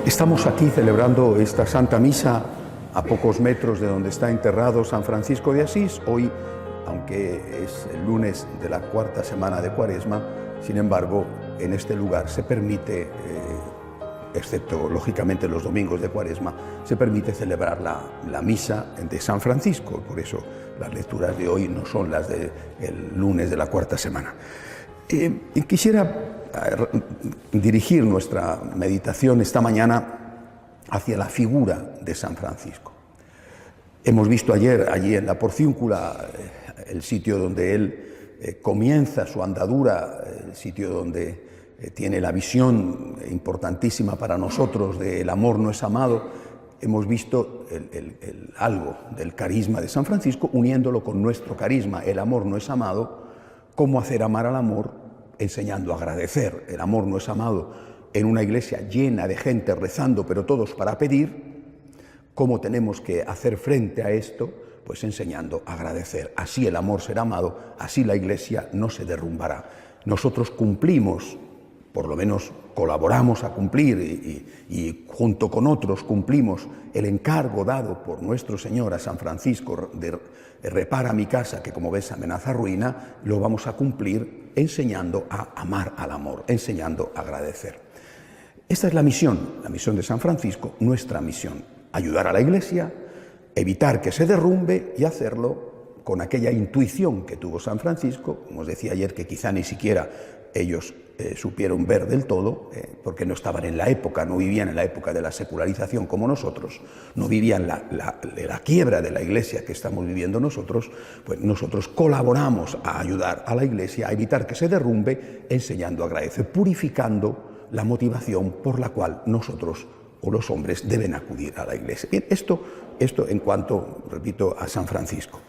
Estamos aquí celebrando esta Santa Misa a pocos metros de donde está enterrado San Francisco de Asís. Hoy, aunque es el lunes de la cuarta semana de Cuaresma, sin embargo, en este lugar se permite, excepto lógicamente los domingos de Cuaresma, se permite celebrar la misa de San Francisco. Por eso las lecturas de hoy no son las del lunes de la cuarta semana. Quisiera dirigir nuestra meditación esta mañana hacia la figura de San Francisco. Hemos visto ayer, allí en la Porciúncula, el sitio donde él comienza su andadura, el sitio donde tiene la visión importantísima para nosotros de el amor no es amado. Hemos visto algo del carisma de San Francisco, uniéndolo con nuestro carisma, el amor no es amado. Cómo hacer amar al amor, enseñando a agradecer. El amor no es amado en una iglesia llena de gente rezando, pero todos para pedir. ¿Cómo tenemos que hacer frente a esto? Pues enseñando a agradecer. Así el amor será amado, así la iglesia no se derrumbará. Nosotros cumplimos, por lo menos colaboramos a cumplir y junto con otros cumplimos el encargo dado por nuestro Señor a San Francisco de repara mi casa, que como ves amenaza ruina. Lo vamos a cumplir enseñando a amar al amor, enseñando a agradecer. Esta es la misión de San Francisco, nuestra misión: ayudar a la iglesia, evitar que se derrumbe y hacerlo con aquella intuición que tuvo San Francisco, como os decía ayer, que quizá ni siquiera ellos supieron ver del todo, porque no estaban en la época, no vivían en la época de la secularización como nosotros, no vivían la quiebra de la iglesia que estamos viviendo nosotros. Pues nosotros colaboramos a ayudar a la iglesia a evitar que se derrumbe, enseñando a agradecer, purificando la motivación por la cual nosotros o los hombres deben acudir a la iglesia. Esto en cuanto, repito, a San Francisco,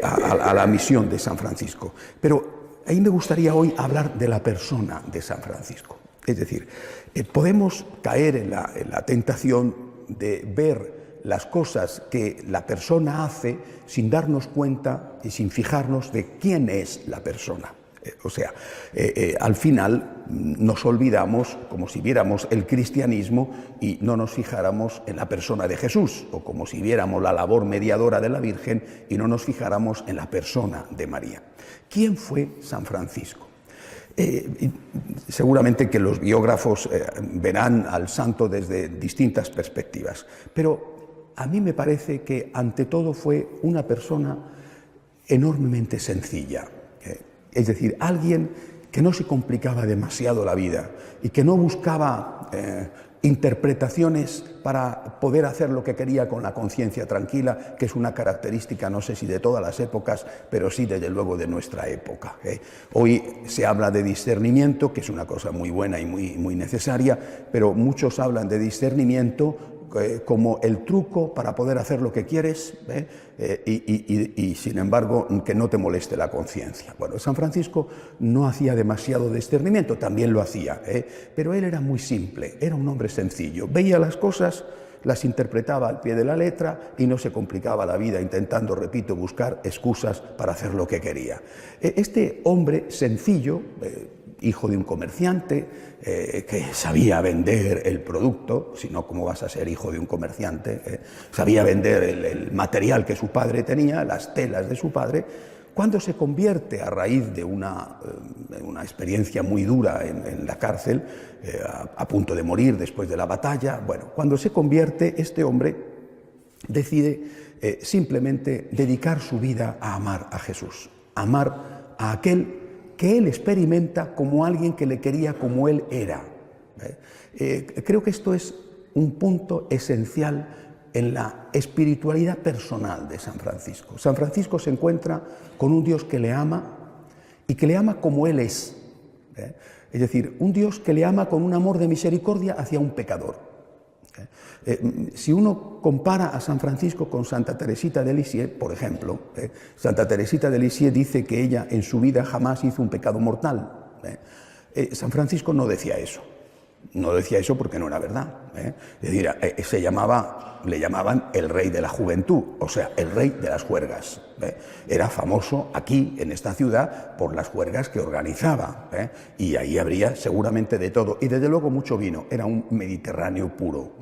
a la misión de San Francisco. Pero ahí me gustaría hoy hablar de la persona de San Francisco. Es decir, podemos caer en la tentación de ver las cosas que la persona hace sin darnos cuenta y sin fijarnos de quién es la persona. Al final nos olvidamos, como si viéramos el cristianismo y no nos fijáramos en la persona de Jesús, o como si viéramos la labor mediadora de la Virgen y no nos fijáramos en la persona de María. ¿Quién fue San Francisco? Seguramente que los biógrafos verán al santo desde distintas perspectivas, pero a mí me parece que ante todo fue una persona enormemente sencilla. Es decir, alguien que no se complicaba demasiado la vida y que no buscaba interpretaciones para poder hacer lo que quería con la conciencia tranquila, que es una característica, no sé si de todas las épocas, pero sí desde luego de nuestra época. Hoy se habla de discernimiento, que es una cosa muy buena y muy necesaria, pero muchos hablan de discernimiento como el truco para poder hacer lo que quieres, y sin embargo que no te moleste la conciencia. Bueno, San Francisco no hacía demasiado discernimiento, también lo hacía, pero él era muy simple, era un hombre sencillo, veía las cosas, las interpretaba al pie de la letra y no se complicaba la vida intentando, repito, buscar excusas para hacer lo que quería. Este hombre sencillo, hijo de un comerciante, que sabía vender el producto, si no, ¿cómo vas a ser hijo de un comerciante? Sabía vender el material que su padre tenía, las telas de su padre. Cuando se convierte, a raíz de una experiencia muy dura en la cárcel, a punto de morir después de la batalla, bueno, cuando se convierte, este hombre decide simplemente dedicar su vida a amar a Jesús, amar a aquel que él experimenta como alguien que le quería como él era. Creo que esto es un punto esencial en la espiritualidad personal de San Francisco. San Francisco se encuentra con un Dios que le ama y que le ama como él es. Es decir, un Dios que le ama con un amor de misericordia hacia un pecador. Si uno compara a San Francisco con Santa Teresita de Lisieux, por ejemplo, Santa Teresita de Lisieux dice que ella en su vida jamás hizo un pecado mortal. San Francisco no decía eso. No decía eso porque no era verdad. Es decir, le llamaban el rey de la juventud, o sea, el rey de las juergas. Era famoso aquí, en esta ciudad, por las juergas que organizaba. Y ahí habría seguramente de todo. Y desde luego mucho vino. Era un mediterráneo puro.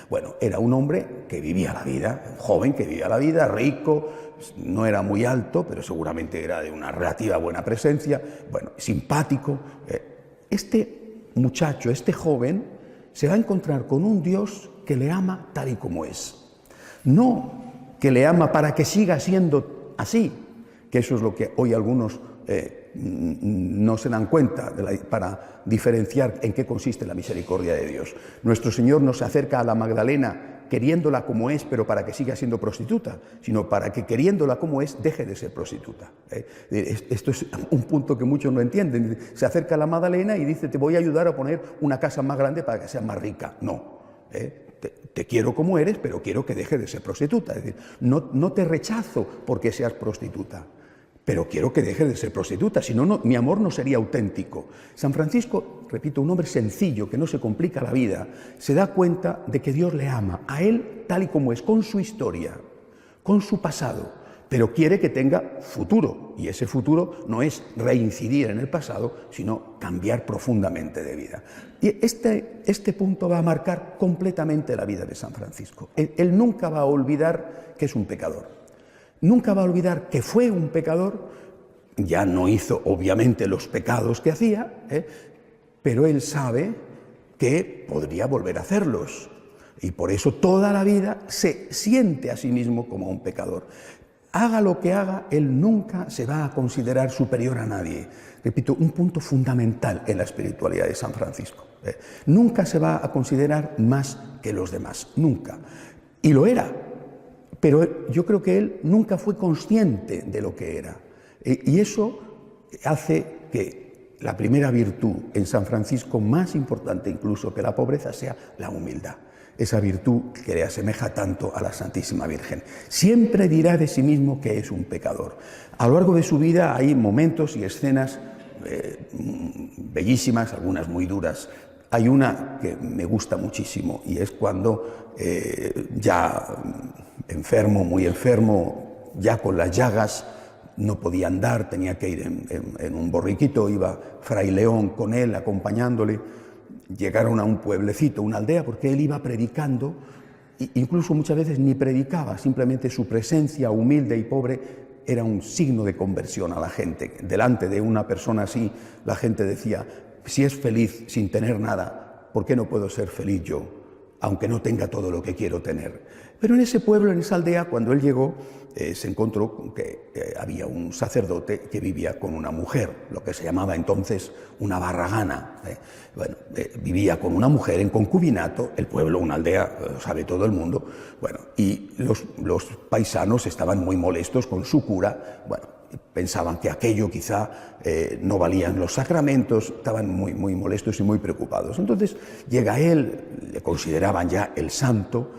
Bueno, era un hombre que vivía la vida, un joven que vivía la vida, rico, no era muy alto, pero seguramente era de una relativa buena presencia, bueno, simpático. Este muchacho, este joven, se va a encontrar con un Dios que le ama tal y como es. No que le ama para que siga siendo así, que eso es lo que hoy algunos no se dan cuenta para diferenciar en qué consiste la misericordia de Dios. Nuestro Señor no se acerca a la Magdalena queriéndola como es, pero para que siga siendo prostituta, sino para que queriéndola como es, deje de ser prostituta. Esto es un punto que muchos no entienden. Se acerca a la Magdalena y dice, te voy a ayudar a poner una casa más grande para que sea más rica. No, te quiero como eres, pero quiero que dejes de ser prostituta. Es decir, no te rechazo porque seas prostituta, pero quiero que dejes de ser prostituta, si no, mi amor no sería auténtico. San Francisco, repito, un hombre sencillo, que no se complica la vida, se da cuenta de que Dios le ama, a él tal y como es, con su historia, con su pasado, pero quiere que tenga futuro, y ese futuro no es reincidir en el pasado, sino cambiar profundamente de vida. Y este punto va a marcar completamente la vida de San Francisco. Él nunca va a olvidar que es un pecador. Nunca va a olvidar que fue un pecador, ya no hizo obviamente los pecados que hacía, pero él sabe que podría volver a hacerlos. Y por eso toda la vida se siente a sí mismo como un pecador. Haga lo que haga, él nunca se va a considerar superior a nadie. Repito, un punto fundamental en la espiritualidad de San Francisco. Nunca se va a considerar más que los demás, nunca. Y lo era. Pero yo creo que él nunca fue consciente de lo que era. Y eso hace que la primera virtud en San Francisco, más importante incluso que la pobreza, sea la humildad. Esa virtud que le asemeja tanto a la Santísima Virgen. Siempre dirá de sí mismo que es un pecador. A lo largo de su vida hay momentos y escenas bellísimas, algunas muy duras. Hay una que me gusta muchísimo y es cuando ya enfermo, muy enfermo, ya con las llagas, no podía andar, tenía que ir en un borriquito, iba Fray León con él, acompañándole. Llegaron a un pueblecito, una aldea, porque él iba predicando, incluso muchas veces ni predicaba, simplemente su presencia humilde y pobre era un signo de conversión a la gente. Delante de una persona así, la gente decía, si es feliz sin tener nada, ¿por qué no puedo ser feliz yo, aunque no tenga todo lo que quiero tener? Pero en ese pueblo, en esa aldea, cuando él llegó, se encontró que había un sacerdote que vivía con una mujer, lo que se llamaba entonces una barragana. Vivía con una mujer en concubinato, el pueblo, una aldea, lo sabe todo el mundo. Bueno, y los paisanos estaban muy molestos con su cura. Bueno, pensaban que aquello quizá no valían los sacramentos, estaban muy, muy molestos y muy preocupados. Entonces llega él, le consideraban ya el santo,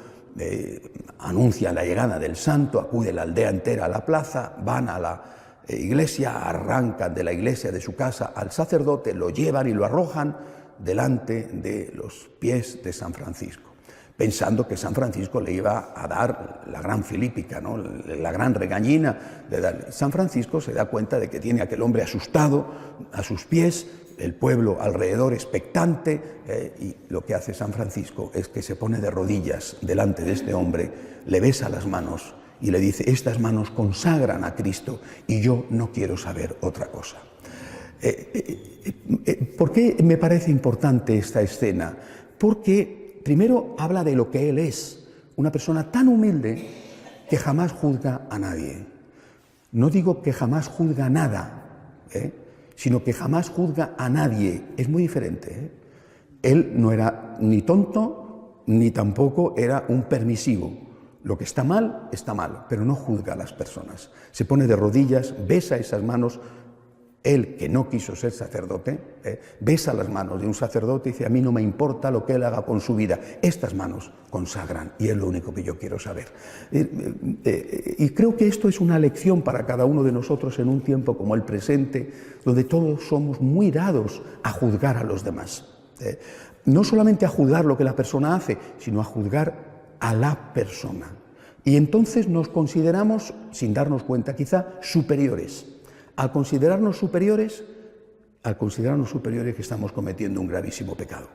anuncian la llegada del santo, acude la aldea entera a la plaza, van a la iglesia, arrancan de la iglesia, de su casa, al sacerdote, lo llevan y lo arrojan delante de los pies de San Francisco, pensando que San Francisco le iba a dar la gran filípica, ¿no? La gran regañina de darle. San Francisco se da cuenta de que tiene a aquel hombre asustado a sus pies, el pueblo alrededor expectante, y lo que hace San Francisco es que se pone de rodillas delante de este hombre, le besa las manos y le dice, estas manos consagran a Cristo y yo no quiero saber otra cosa. ¿Por qué me parece importante esta escena? Porque primero habla de lo que él es, una persona tan humilde que jamás juzga a nadie. No digo que jamás juzga nada, sino que jamás juzga a nadie. Es muy diferente. Él no era ni tonto, ni tampoco era un permisivo. Lo que está mal, pero no juzga a las personas. Se pone de rodillas, besa esas manos. Él, que no quiso ser sacerdote, besa las manos de un sacerdote y dice, a mí no me importa lo que él haga con su vida. Estas manos consagran y es lo único que yo quiero saber. Y creo que esto es una lección para cada uno de nosotros en un tiempo como el presente, donde todos somos muy dados a juzgar a los demás. no solamente a juzgar lo que la persona hace, sino a juzgar a la persona. Y entonces nos consideramos, sin darnos cuenta quizá, superiores. Al considerarnos superiores que estamos cometiendo un gravísimo pecado.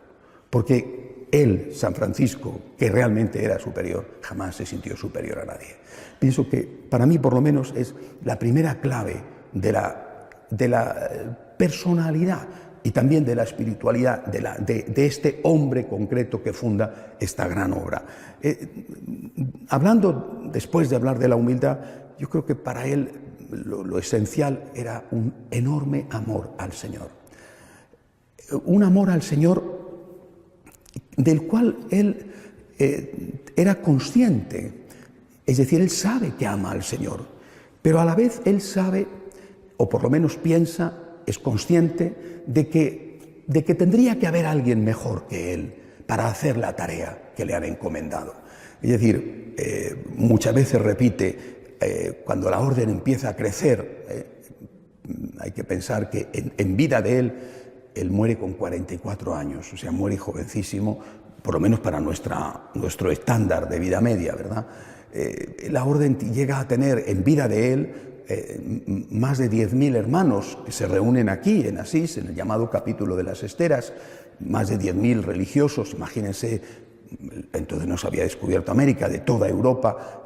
Porque él, San Francisco, que realmente era superior, jamás se sintió superior a nadie. Pienso que para mí, por lo menos, es la primera clave de la personalidad y también de la espiritualidad de este hombre concreto que funda esta gran obra. Después de hablar de la humildad, yo creo que para él lo esencial era un enorme amor al Señor. Un amor al Señor del cual él era consciente. Es decir, él sabe que ama al Señor, pero a la vez él sabe, o por lo menos piensa, es consciente de que tendría que haber alguien mejor que él para hacer la tarea que le han encomendado. Es decir, muchas veces repite, cuando la orden empieza a crecer, hay que pensar que en vida de él muere con 44 años, o sea, muere jovencísimo, por lo menos para nuestro estándar de vida media, ¿verdad? La orden llega a tener en vida de él más de 10.000 hermanos que se reúnen aquí en Asís, en el llamado capítulo de las esteras, más de 10.000 religiosos, imagínense, entonces no se había descubierto América, de toda Europa.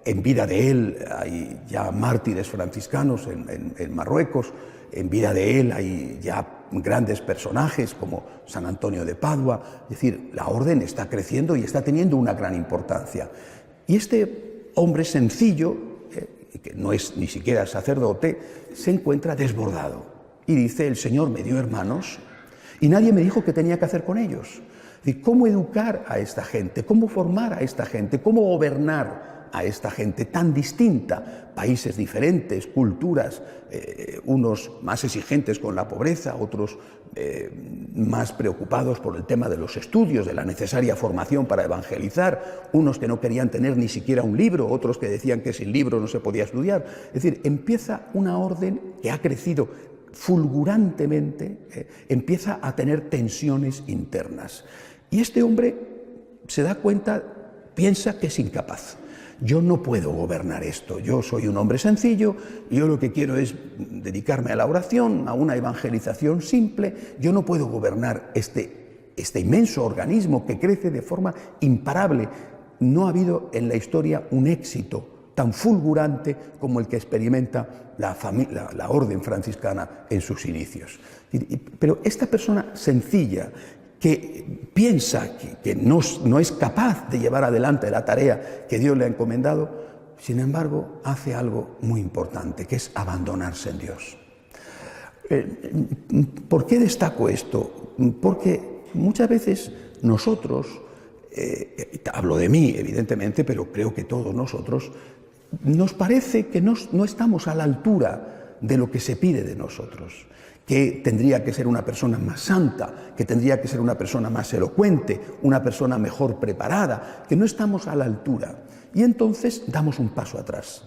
En vida de él hay ya mártires franciscanos en Marruecos, en vida de él hay ya grandes personajes como San Antonio de Padua. Es decir, la orden está creciendo y está teniendo una gran importancia. Y este hombre sencillo, que no es ni siquiera sacerdote, se encuentra desbordado y dice: el Señor me dio hermanos y nadie me dijo qué tenía que hacer con ellos. Es decir, cómo educar a esta gente, cómo formar a esta gente, cómo gobernar a esta gente tan distinta, países diferentes, culturas, unos más exigentes con la pobreza, otros más preocupados por el tema de los estudios, de la necesaria formación para evangelizar, unos que no querían tener ni siquiera un libro, otros que decían que sin libro no se podía estudiar. Es decir, empieza una orden que ha crecido fulgurantemente, empieza a tener tensiones internas. Y este hombre se da cuenta, piensa que es incapaz. Yo no puedo gobernar esto, yo soy un hombre sencillo, yo lo que quiero es dedicarme a la oración, a una evangelización simple, yo no puedo gobernar este inmenso organismo que crece de forma imparable. No ha habido en la historia un éxito tan fulgurante como el que experimenta la orden franciscana en sus inicios. Pero esta persona sencilla, que piensa que no es capaz de llevar adelante la tarea que Dios le ha encomendado, sin embargo, hace algo muy importante, que es abandonarse en Dios. ¿Por qué destaco esto? Porque muchas veces nosotros, hablo de mí evidentemente, pero creo que todos nosotros, nos parece que no estamos a la altura de lo que se pide de nosotros, que tendría que ser una persona más santa, que tendría que ser una persona más elocuente, una persona mejor preparada, que no estamos a la altura. Y entonces damos un paso atrás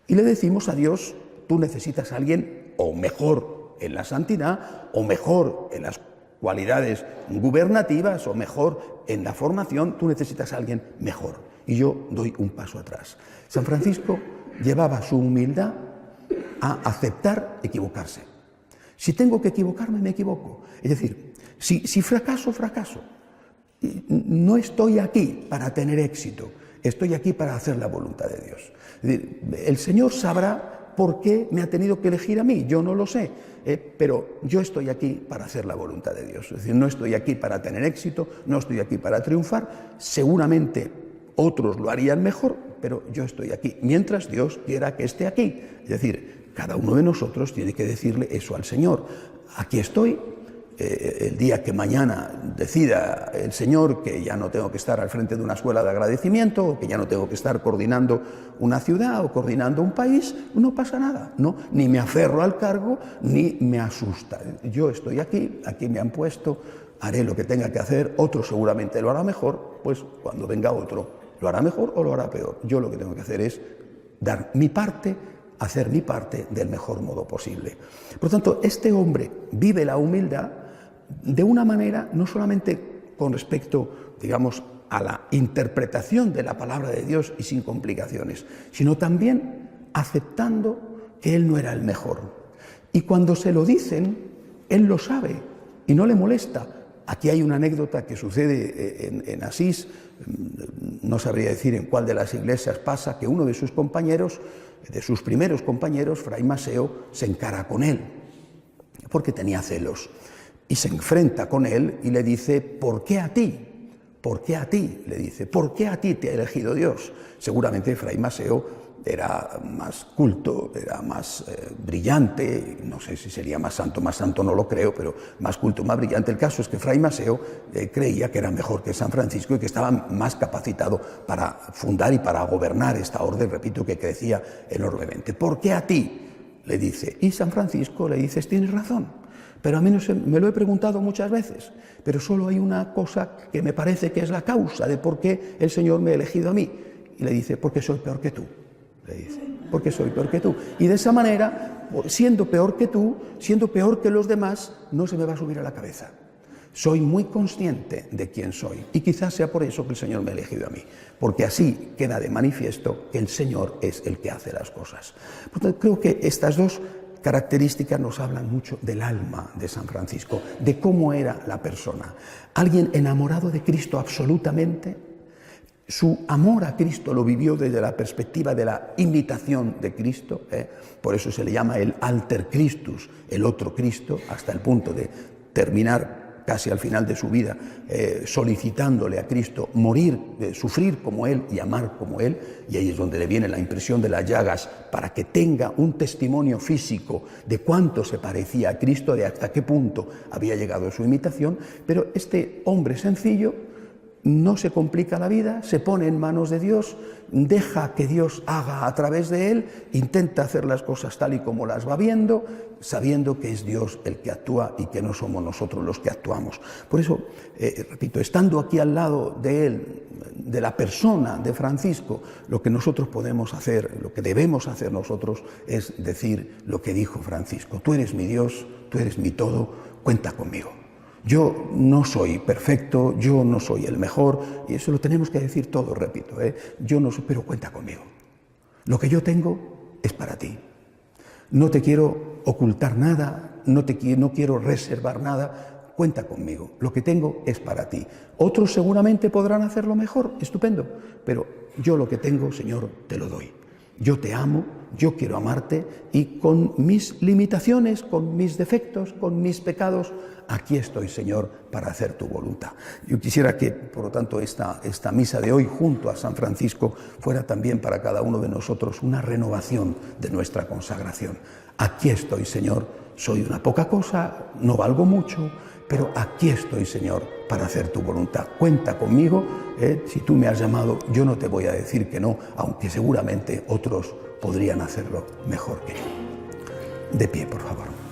y le decimos a Dios: tú necesitas a alguien o mejor en la santidad, o mejor en las cualidades gubernativas, o mejor en la formación, tú necesitas a alguien mejor. Y yo doy un paso atrás. San Francisco llevaba su humildad a aceptar equivocarse. Si tengo que equivocarme, me equivoco. Es decir, si fracaso, fracaso. No estoy aquí para tener éxito, estoy aquí para hacer la voluntad de Dios. Es decir, el Señor sabrá por qué me ha tenido que elegir a mí, yo no lo sé, pero yo estoy aquí para hacer la voluntad de Dios. Es decir, no estoy aquí para tener éxito, no estoy aquí para triunfar. Seguramente otros lo harían mejor, pero yo estoy aquí, mientras Dios quiera que esté aquí. Es decir, cada uno de nosotros tiene que decirle eso al Señor: aquí estoy, el día que mañana decida el Señor que ya no tengo que estar al frente de una escuela de agradecimiento, o que ya no tengo que estar coordinando una ciudad o coordinando un país, no pasa nada, ¿no? Ni me aferro al cargo, ni me asusta. Yo estoy aquí me han puesto, haré lo que tenga que hacer, otro seguramente lo hará mejor, pues cuando venga otro lo hará mejor o lo hará peor. Yo lo que tengo que hacer es dar mi parte, hacer mi parte del mejor modo posible. Por lo tanto, este hombre vive la humildad de una manera no solamente con respecto, digamos, a la interpretación de la palabra de Dios y sin complicaciones, sino también aceptando que él no era el mejor. Y cuando se lo dicen, él lo sabe y no le molesta. Aquí hay una anécdota que sucede en Asís, no sabría decir en cuál de las iglesias pasa, que uno de sus compañeros, de sus primeros compañeros, Fray Maseo, se encara con él, porque tenía celos, y se enfrenta con él y le dice: ¿por qué a ti? ¿Por qué a ti? Le dice, ¿por qué a ti te ha elegido Dios? Seguramente Fray Maseo era más culto, era más brillante, no sé si sería más santo no lo creo, pero más culto, más brillante. El caso es que Fray Maseo creía que era mejor que San Francisco y que estaba más capacitado para fundar y para gobernar esta orden, repito, que crecía enormemente. ¿Por qué a ti? Le dice. Y San Francisco le dice: tienes razón, pero a mí no sé, me lo he preguntado muchas veces, pero solo hay una cosa que me parece que es la causa de por qué el Señor me ha elegido a mí. Y le dice: porque soy peor que tú. Le dice, porque soy peor que tú. Y de esa manera, siendo peor que tú, siendo peor que los demás, no se me va a subir a la cabeza. Soy muy consciente de quién soy. Y quizás sea por eso que el Señor me ha elegido a mí. Porque así queda de manifiesto que el Señor es el que hace las cosas. Por tanto, creo que estas dos características nos hablan mucho del alma de San Francisco, de cómo era la persona. Alguien enamorado de Cristo absolutamente. Su amor a Cristo lo vivió desde la perspectiva de la imitación de Cristo, por eso se le llama el alter Christus, el otro Cristo, hasta el punto de terminar casi al final de su vida solicitándole a Cristo morir, sufrir como Él y amar como Él, y ahí es donde le viene la impresión de las llagas para que tenga un testimonio físico de cuánto se parecía a Cristo, de hasta qué punto había llegado su imitación. Pero este hombre sencillo no se complica la vida, se pone en manos de Dios, deja que Dios haga a través de él, intenta hacer las cosas tal y como las va viendo, sabiendo que es Dios el que actúa y que no somos nosotros los que actuamos. Por eso, repito, estando aquí al lado de él, de la persona de Francisco, lo que nosotros podemos hacer, lo que debemos hacer nosotros es decir lo que dijo Francisco: tú eres mi Dios, tú eres mi todo, cuenta conmigo. Yo no soy perfecto, yo no soy el mejor, y eso lo tenemos que decir todos, repito, yo no soy, pero cuenta conmigo. Lo que yo tengo es para ti. No te quiero ocultar nada, no quiero reservar nada, cuenta conmigo. Lo que tengo es para ti. Otros seguramente podrán hacerlo mejor, estupendo, pero yo lo que tengo, Señor, te lo doy. Yo te amo, yo quiero amarte, y con mis limitaciones, con mis defectos, con mis pecados, aquí estoy, Señor, para hacer tu voluntad. Yo quisiera que, por lo tanto, esta misa de hoy junto a San Francisco fuera también para cada uno de nosotros una renovación de nuestra consagración. Aquí estoy, Señor, soy una poca cosa, no valgo mucho, pero aquí estoy, Señor, para hacer tu voluntad. Cuenta conmigo, si tú me has llamado, yo no te voy a decir que no, aunque seguramente otros podrían hacerlo mejor que yo. De pie, por favor.